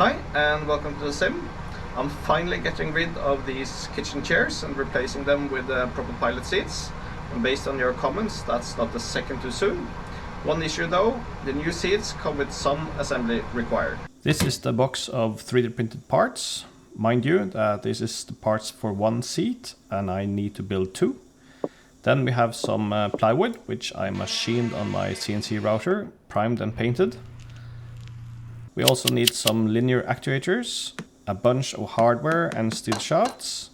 Hi and welcome to the sim. I'm finally getting rid of these kitchen chairs and replacing them with proper pilot seats. And based on your comments, that's not a second too soon. One issue though, the new seats come with some assembly required. This is the box of 3D printed parts. Mind you that this is the parts for one seat and I need to build two. Then we have some plywood, which I machined on my CNC router, primed and painted. We also need some linear actuators, a bunch of hardware and steel shafts,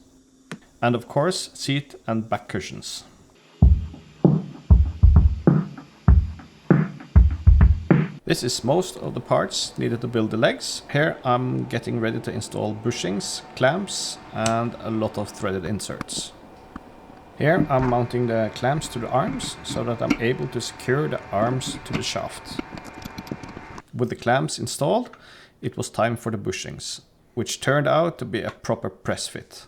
and of course seat and back cushions. This is most of the parts needed to build the legs. Here I'm getting ready to install bushings, clamps and a lot of threaded inserts. Here I'm mounting the clamps to the arms so that I'm able to secure the arms to the shaft. With the clamps installed, it was time for the bushings, which turned out to be a proper press fit.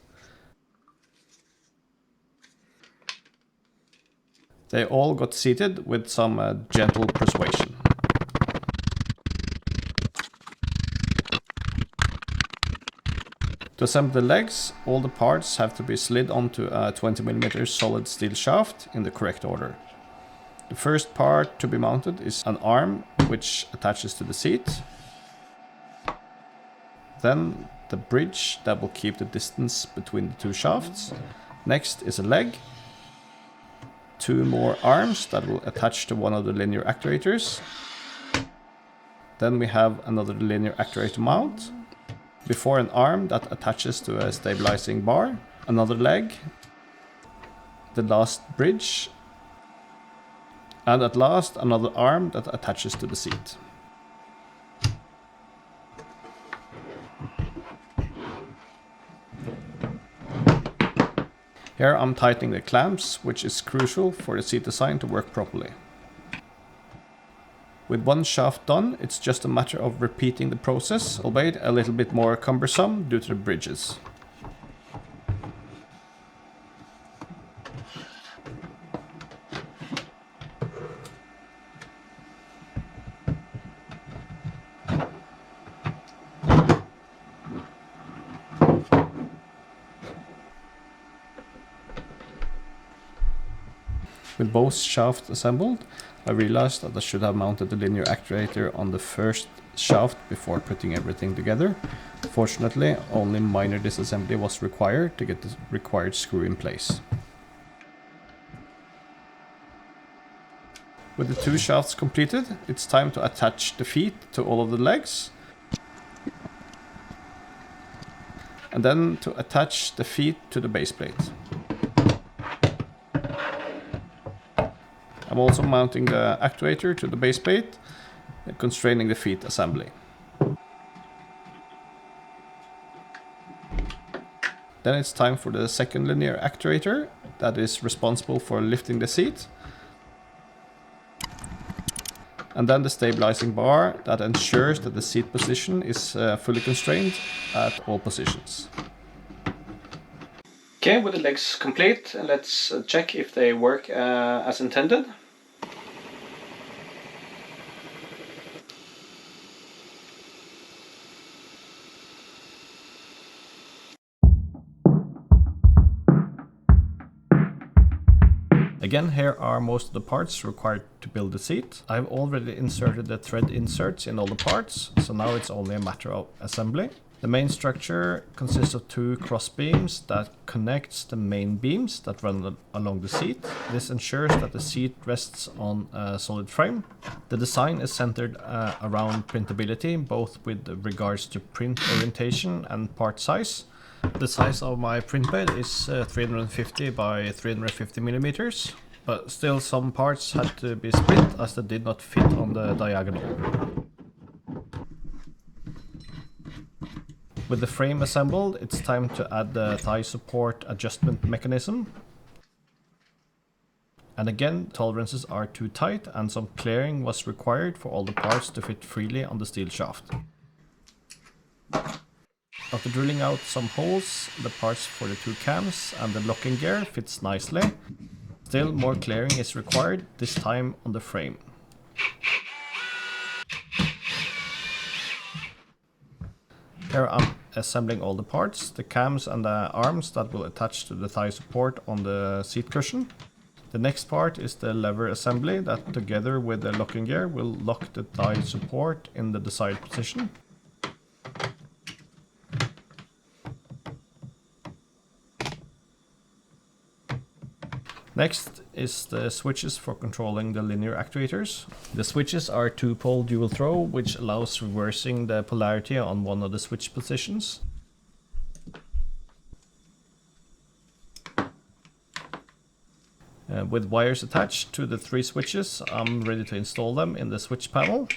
They all got seated with some gentle persuasion. To assemble the legs, all the parts have to be slid onto a 20mm solid steel shaft in the correct order. The first part to be mounted is an arm which attaches to the seat. Then the bridge that will keep the distance between the two shafts. Next is a leg. Two more arms that will attach to one of the linear actuators. Then we have another linear actuator mount. Before an arm that attaches to a stabilizing bar. Another leg. The last bridge. And at last, another arm that attaches to the seat. Here I'm tightening the clamps, which is crucial for the seat design to work properly. With one shaft done, it's just a matter of repeating the process, albeit a little bit more cumbersome due to the bridges. With both shafts assembled, I realized that I should have mounted the linear actuator on the first shaft before putting everything together. Fortunately, only minor disassembly was required to get the required screw in place. With the two shafts completed, it's time to attach the feet to all of the legs. And then to attach the feet to the base plate. I'm also mounting the actuator to the base plate, constraining the feet assembly. Then it's time for the second linear actuator that is responsible for lifting the seat. And then the stabilizing bar that ensures that the seat position is fully constrained at all positions. Okay, with the legs complete, let's check if they work as intended. Again, here are most of the parts required to build the seat. I've already inserted the thread inserts in all the parts, so now it's only a matter of assembly. The main structure consists of two cross beams that connects the main beams that run along the seat. This ensures that the seat rests on a solid frame. The design is centered around printability, both with regards to print orientation and part size. The size of my print bed is 350 by 350 millimeters, but still some parts had to be split as they did not fit on the diagonal. With the frame assembled, it's time to add the thigh support adjustment mechanism. And again, tolerances are too tight and some clearing was required for all the parts to fit freely on the steel shaft. After drilling out some holes, the parts for the two cams and the locking gear fits nicely. Still more clearing is required, this time on the frame. Here I'm assembling all the parts, the cams and the arms that will attach to the thigh support on the seat cushion. The next part is the lever assembly that together with the locking gear will lock the thigh support in the desired position. Next is the switches for controlling the linear actuators. The switches are 2-pole dual throw, which allows reversing the polarity on one of the switch positions. With wires attached to the 3 switches, I'm ready to install them in the switch panel.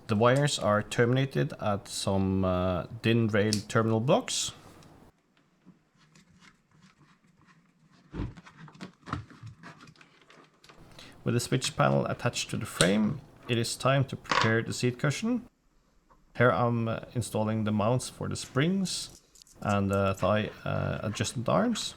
The wires are terminated at some DIN rail terminal blocks. With the switch panel attached to the frame, it is time to prepare the seat cushion. Here I'm installing the mounts for the springs and the thigh adjustment arms.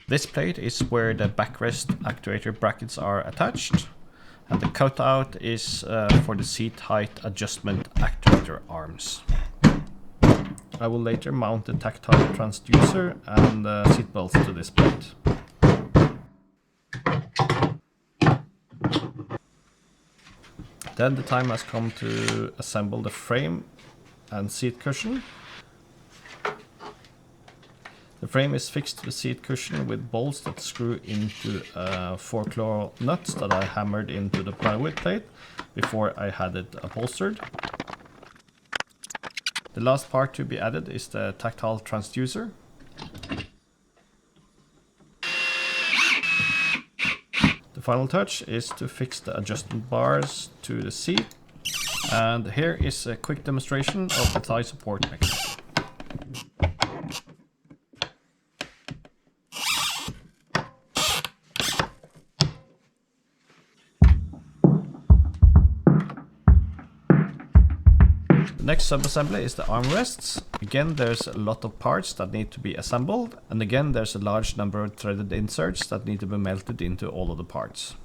This plate is where the backrest actuator brackets are attached, and the cutout is for the seat height adjustment actuator arms. I will later mount the tactile transducer and seat belts to this plate. Then the time has come to assemble the frame and seat cushion. The frame is fixed to the seat cushion with bolts that screw into 4-claw nuts that I hammered into the plywood plate before I had it upholstered. The last part to be added is the tactile transducer. The final touch is to fix the adjustment bars to the seat, and here is a quick demonstration of the thigh support mechanism. The next sub-assembly is the armrests. Again, there's a lot of parts that need to be assembled, and again there's a large number of threaded inserts that need to be melted into all of the parts.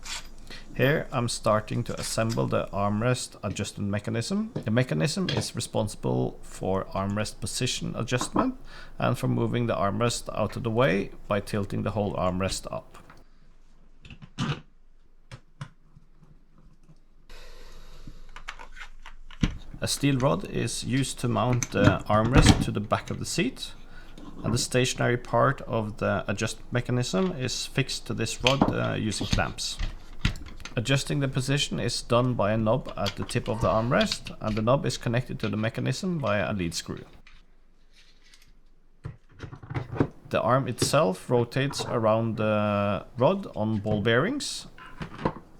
Here I'm starting to assemble the armrest adjustment mechanism. The mechanism is responsible for armrest position adjustment and for moving the armrest out of the way by tilting the whole armrest up. A steel rod is used to mount the armrest to the back of the seat, and the stationary part of the adjustment mechanism is fixed to this rod using clamps. Adjusting the position is done by a knob at the tip of the armrest, and the knob is connected to the mechanism via a lead screw. The arm itself rotates around the rod on ball bearings.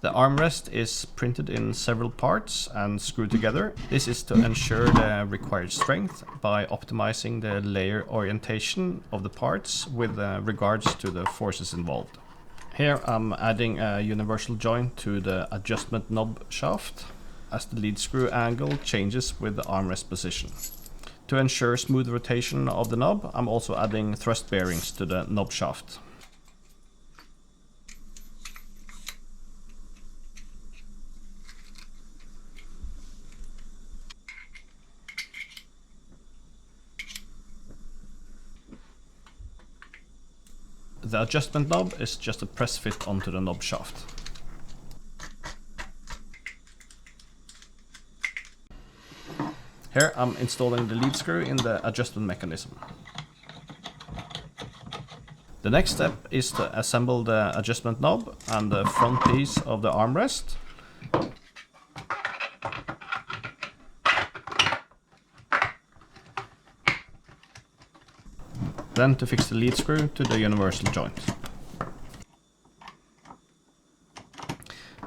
The armrest is printed in several parts and screwed together. This is to ensure the required strength by optimizing the layer orientation of the parts with regards to the forces involved. Here I'm adding a universal joint to the adjustment knob shaft as the lead screw angle changes with the armrest position. To ensure smooth rotation of the knob, I'm also adding thrust bearings to the knob shaft. The adjustment knob is just a press fit onto the knob shaft. Here I'm installing the lead screw in the adjustment mechanism. The next step is to assemble the adjustment knob and the front piece of the armrest. Then to fix the lead screw to the universal joint.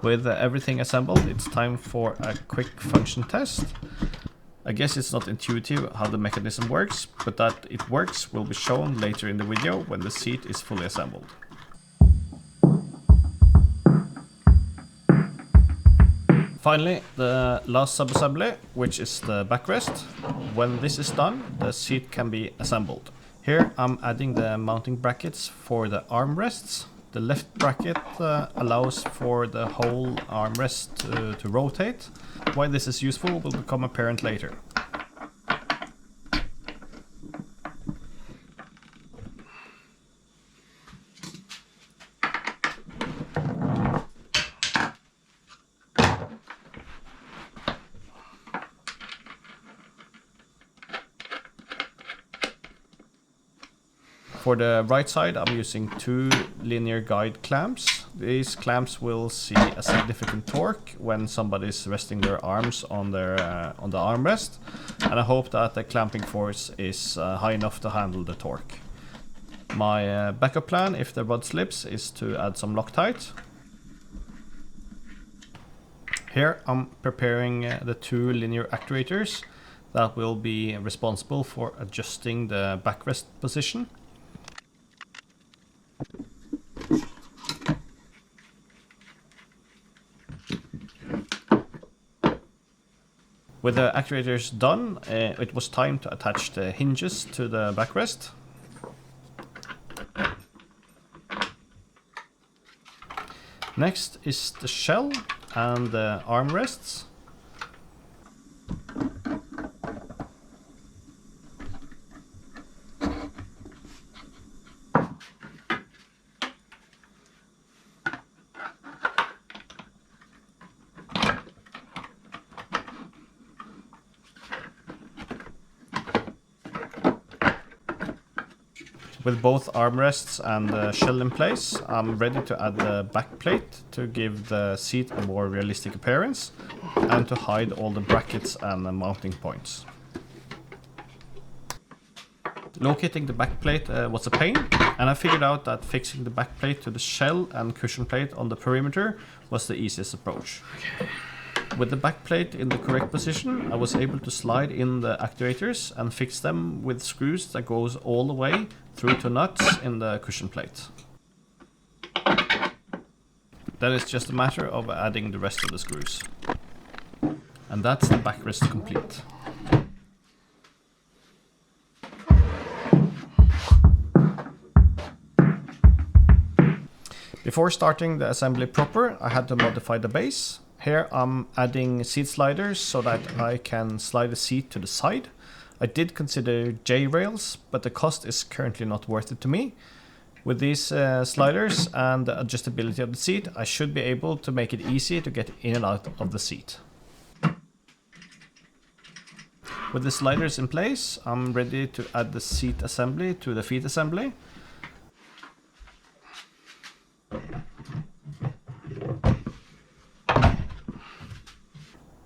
With everything assembled, it's time for a quick function test. I guess it's not intuitive how the mechanism works, but that it works will be shown later in the video when the seat is fully assembled. Finally, the last sub-assembly, which is the backrest. When this is done, the seat can be assembled. Here I'm adding the mounting brackets for the armrests. The left bracket allows for the whole armrest to rotate. Why this is useful will become apparent later. For the right side, I'm using 2 linear guide clamps. These clamps will see a significant torque when somebody is resting their arms on the armrest, and I hope that the clamping force is high enough to handle the torque. My backup plan, if the rod slips, is to add some Loctite. Here I'm preparing the 2 linear actuators that will be responsible for adjusting the backrest position. With the actuators done, it was time to attach the hinges to the backrest. Next is the shell and the armrests. With both armrests and the shell in place, I'm ready to add the back plate to give the seat a more realistic appearance and to hide all the brackets and the mounting points. Locating the back plate was a pain, and I figured out that fixing the back plate to the shell and cushion plate on the perimeter was the easiest approach. With the back plate in the correct position, I was able to slide in the actuators and fix them with screws that goes all the way through to nuts in the cushion plate. Then it's just a matter of adding the rest of the screws. And that's the backrest complete. Before starting the assembly proper, I had to modify the base. Here I'm adding seat sliders so that I can slide the seat to the side. I did consider J-rails, but the cost is currently not worth it to me. With these sliders and the adjustability of the seat, I should be able to make it easy to get in and out of the seat. With the sliders in place, I'm ready to add the seat assembly to the feet assembly.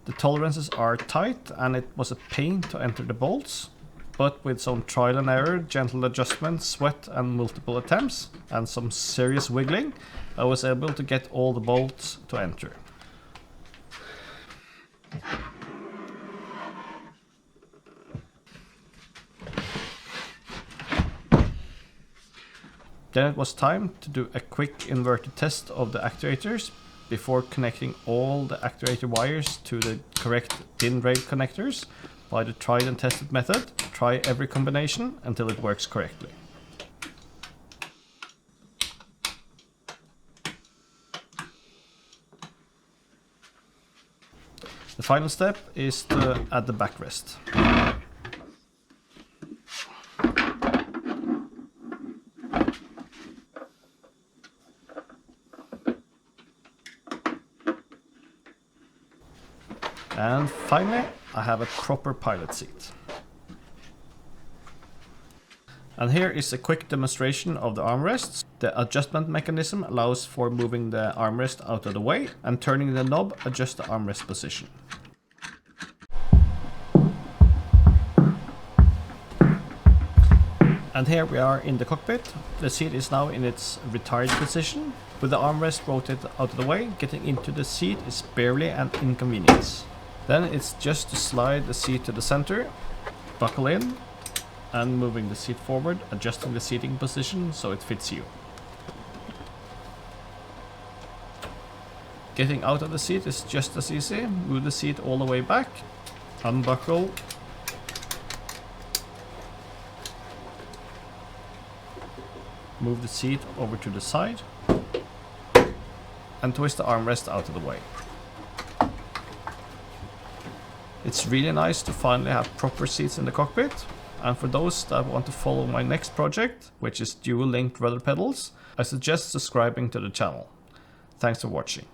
The tolerances are tight and it was a pain to enter the bolts, but with some trial and error, gentle adjustments, sweat and multiple attempts and some serious wiggling, I was able to get all the bolts to enter. Then it was time to do a quick inverted test of the actuators before connecting all the actuator wires to the correct pin rail connectors by the tried and tested method. Try every combination until it works correctly. The final step is to add the backrest. And finally, I have a proper pilot seat. And here is a quick demonstration of the armrests. The adjustment mechanism allows for moving the armrest out of the way, and turning the knob adjusts the armrest position. And here we are in the cockpit. The seat is now in its retired position. With the armrest rotated out of the way, getting into the seat is barely an inconvenience. Then it's just to slide the seat to the center, buckle in, and moving the seat forward, adjusting the seating position so it fits you. Getting out of the seat is just as easy. Move the seat all the way back, unbuckle, move the seat over to the side, and twist the armrest out of the way. It's really nice to finally have proper seats in the cockpit, and for those that want to follow my next project, which is dual linked rudder pedals, I suggest subscribing to the channel. Thanks for watching.